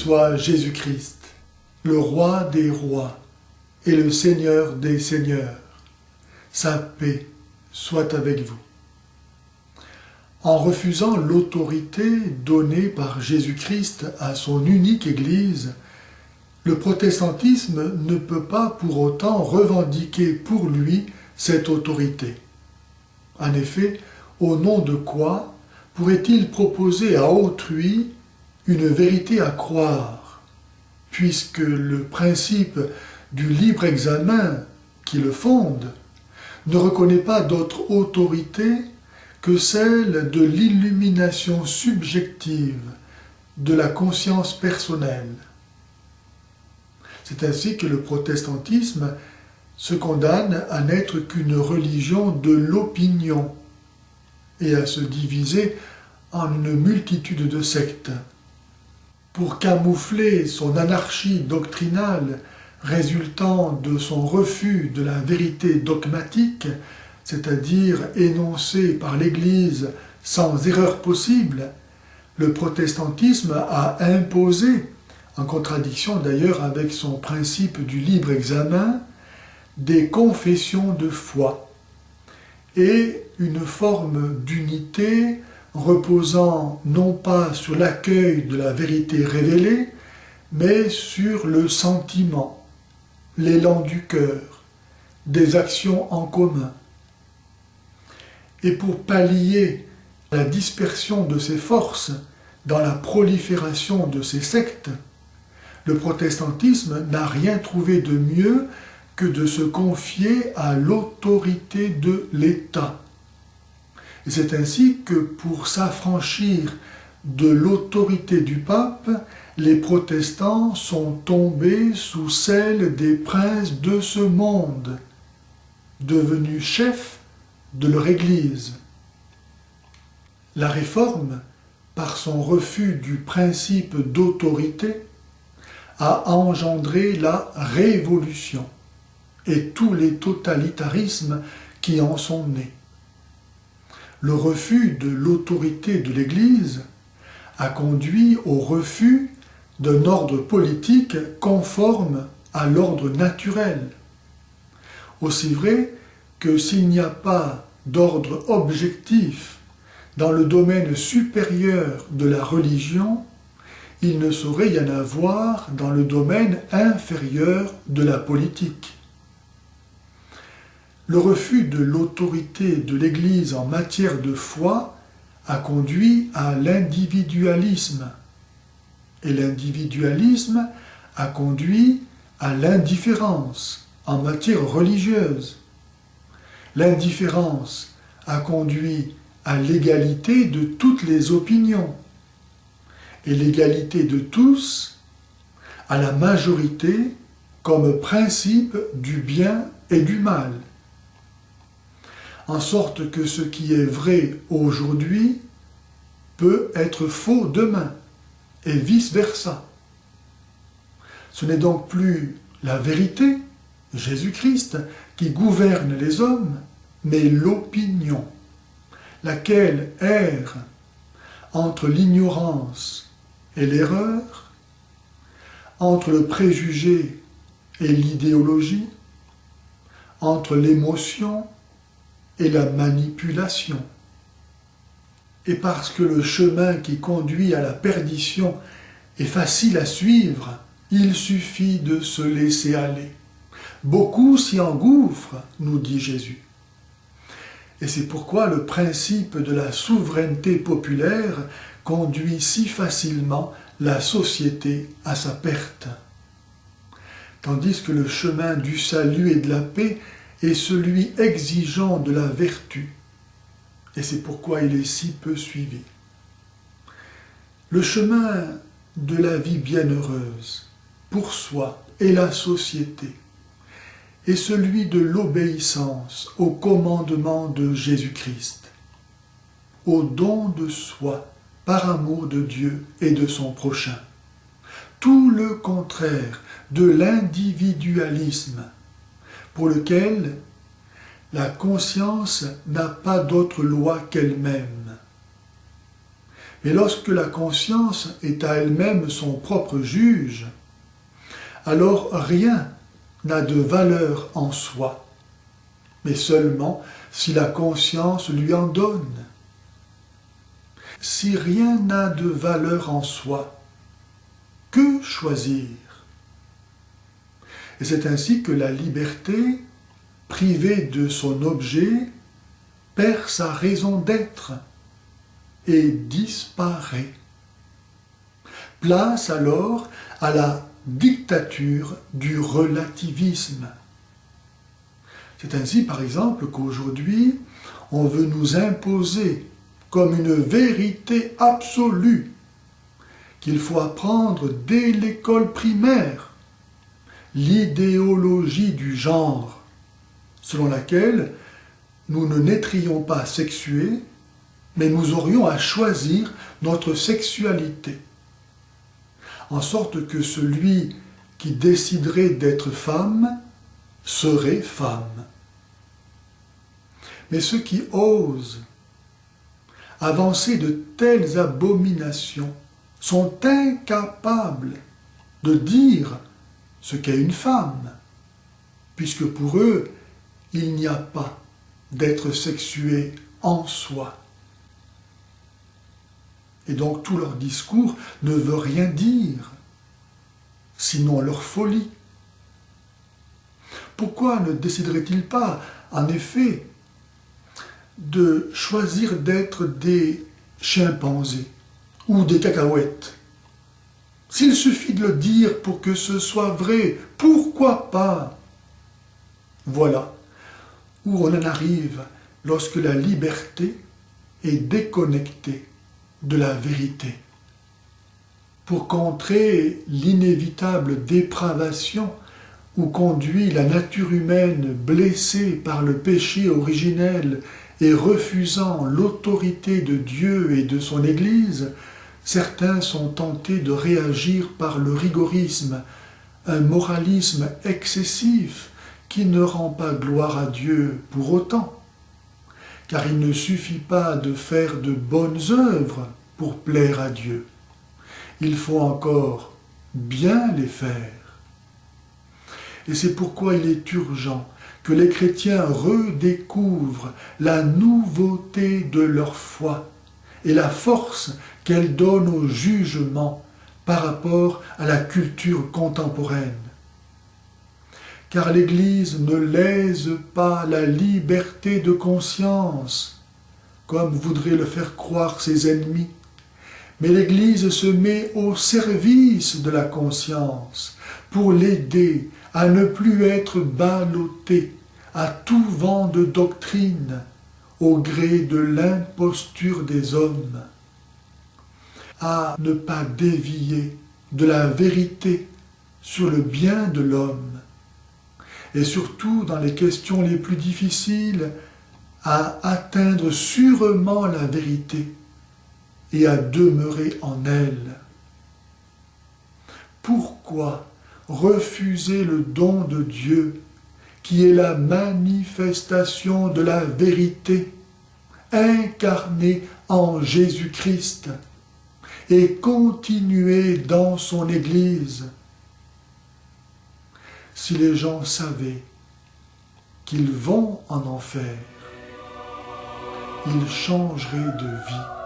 soit Jésus-Christ, le roi des rois et le Seigneur des seigneurs. Sa paix soit avec vous. En refusant l'autorité donnée par Jésus-Christ à son unique Église, le protestantisme ne peut pas pour autant revendiquer pour lui cette autorité. En effet, au nom de quoi pourrait-il proposer à autrui une vérité à croire, puisque le principe du libre examen qui le fonde ne reconnaît pas d'autre autorité que celle de l'illumination subjective de la conscience personnelle. C'est ainsi que le protestantisme se condamne à n'être qu'une religion de l'opinion et à se diviser en une multitude de sectes. Pour camoufler son anarchie doctrinale résultant de son refus de la vérité dogmatique, c'est-à-dire énoncée par l'Église sans erreur possible, le protestantisme a imposé, en contradiction d'ailleurs avec son principe du libre examen, des confessions de foi et une forme d'unité reposant non pas sur l'accueil de la vérité révélée, mais sur le sentiment, l'élan du cœur, des actions en commun. Et pour pallier la dispersion de ces forces dans la prolifération de ces sectes, le protestantisme n'a rien trouvé de mieux que de se confier à l'autorité de l'État. Et c'est ainsi que pour s'affranchir de l'autorité du pape, les protestants sont tombés sous celle des princes de ce monde, devenus chefs de leur Église. La Réforme, par son refus du principe d'autorité, a engendré la Révolution et tous les totalitarismes qui en sont nés. Le refus de l'autorité de l'Église a conduit au refus d'un ordre politique conforme à l'ordre naturel. Aussi vrai que s'il n'y a pas d'ordre objectif dans le domaine supérieur de la religion, il ne saurait y en avoir dans le domaine inférieur de la politique. Le refus de l'autorité de l'Église en matière de foi a conduit à l'individualisme, et l'individualisme a conduit à l'indifférence en matière religieuse. L'indifférence a conduit à l'égalité de toutes les opinions, et l'égalité de tous à la majorité comme principe du bien et du mal. En sorte que ce qui est vrai aujourd'hui peut être faux demain, et vice-versa. Ce n'est donc plus la vérité, Jésus-Christ, qui gouverne les hommes, mais l'opinion, laquelle erre entre l'ignorance et l'erreur, entre le préjugé et l'idéologie, entre l'émotion et la manipulation. Et parce que le chemin qui conduit à la perdition est facile à suivre, il suffit de se laisser aller. Beaucoup s'y engouffrent, nous dit Jésus. Et c'est pourquoi le principe de la souveraineté populaire conduit si facilement la société à sa perte. Tandis que le chemin du salut et de la paix est celui exigeant de la vertu, et c'est pourquoi il est si peu suivi. Le chemin de la vie bienheureuse, pour soi et la société, est celui de l'obéissance au commandement de Jésus-Christ, au don de soi par amour de Dieu et de son prochain. Tout le contraire de l'individualisme, pour lequel la conscience n'a pas d'autre loi qu'elle-même. Et lorsque la conscience est à elle-même son propre juge, alors rien n'a de valeur en soi, mais seulement si la conscience lui en donne. Si rien n'a de valeur en soi, que choisir? Et c'est ainsi que la liberté, privée de son objet, perd sa raison d'être et disparaît. Place alors à la dictature du relativisme. C'est ainsi, par exemple, qu'aujourd'hui, on veut nous imposer comme une vérité absolue qu'il faut apprendre dès l'école primaire l'idéologie du genre, selon laquelle nous ne naîtrions pas sexués, mais nous aurions à choisir notre sexualité, en sorte que celui qui déciderait d'être femme serait femme. Mais ceux qui osent avancer de telles abominations sont incapables de dire ce qu'est une femme, puisque pour eux, il n'y a pas d'être sexué en soi. Et donc tout leur discours ne veut rien dire, sinon leur folie. Pourquoi ne décideraient-ils pas, en effet, de choisir d'être des chimpanzés ou des cacahuètes? S'il suffit de le dire pour que ce soit vrai, pourquoi pas? Voilà où on en arrive lorsque la liberté est déconnectée de la vérité. Pour contrer l'inévitable dépravation où conduit la nature humaine blessée par le péché originel et refusant l'autorité de Dieu et de son Église, certains sont tentés de réagir par le rigorisme, un moralisme excessif qui ne rend pas gloire à Dieu pour autant. Car il ne suffit pas de faire de bonnes œuvres pour plaire à Dieu. Il faut encore bien les faire. Et c'est pourquoi il est urgent que les chrétiens redécouvrent la nouveauté de leur foi et la force qu'elle donne au jugement par rapport à la culture contemporaine. Car l'Église ne lèse pas la liberté de conscience, comme voudraient le faire croire ses ennemis, mais l'Église se met au service de la conscience pour l'aider à ne plus être ballottée à tout vent de doctrine au gré de l'imposture des hommes, à ne pas dévier de la vérité sur le bien de l'homme, et surtout dans les questions les plus difficiles, à atteindre sûrement la vérité et à demeurer en elle. Pourquoi refuser le don de Dieu qui est la manifestation de la vérité incarnée en Jésus-Christ et continuer dans son Église? Si les gens savaient qu'ils vont en enfer, ils changeraient de vie.